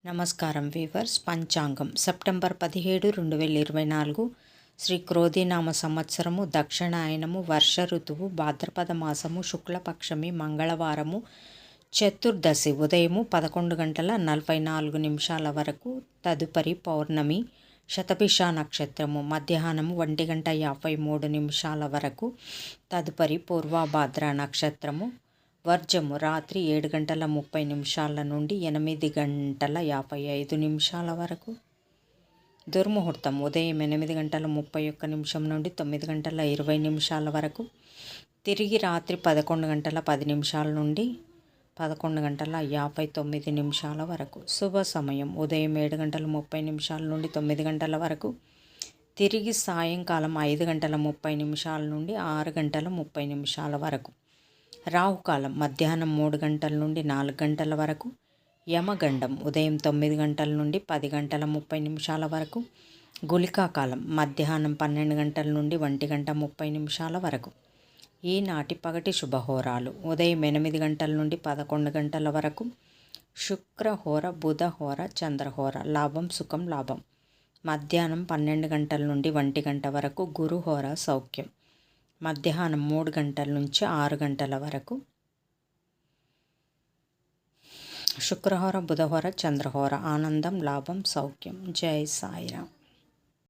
నమస్కారం వీవర్స్. పంచాంగం సెప్టెంబర్ 17, 2024 శ్రీ క్రోధినామ సంవత్సరము, దక్షిణాయనము, వర్ష ఋతువు, భాద్రపద మాసము, శుక్లపక్షమి, మంగళవారము, చతుర్దశి ఉదయము 11:44 వరకు, తదుపరి పౌర్ణమి, శతభిష నక్షత్రము మధ్యాహ్నము 1:53 వరకు, తదుపరి పూర్వభాద్ర నక్షత్రము, వర్జము రాత్రి 7:30 నుండి 8:55 వరకు, దుర్ముహూర్తం ఉదయం 8:31 నుండి 9:20 వరకు, తిరిగి రాత్రి 11:10 నుండి 11:59 వరకు, శుభ సమయం ఉదయం 7:30 నుండి 9 గంటల వరకు, తిరిగి సాయంకాలం 5:30 నుండి 6:30 వరకు, రాహుకాలం మధ్యాహ్నం 3 గంటల నుండి 4 గంటల వరకు, యమగండం ఉదయం 9 గంటల నుండి 10:30 వరకు, గుళికాకాలం మధ్యాహ్నం 12 గంటల నుండి 1:30 వరకు. ఈనాటి పగటి శుభహోరాలు ఉదయం 8 గంటల నుండి 11 గంటల వరకు, శుక్రహోర, బుధహోర, చంద్రహోర, లాభం సుఖం లాభం, మధ్యాహ్నం 12 గంటల నుండి 1 గంట వరకు, గురుహోర సౌఖ్యం, మధ్యాహ్నం 3 గంటల నుంచి 6 గంటల వరకు, శుక్రహోర, బుధహోర, చంద్రహోర, ఆనందం, లాభం, సౌఖ్యం. జై సాయిరామ్.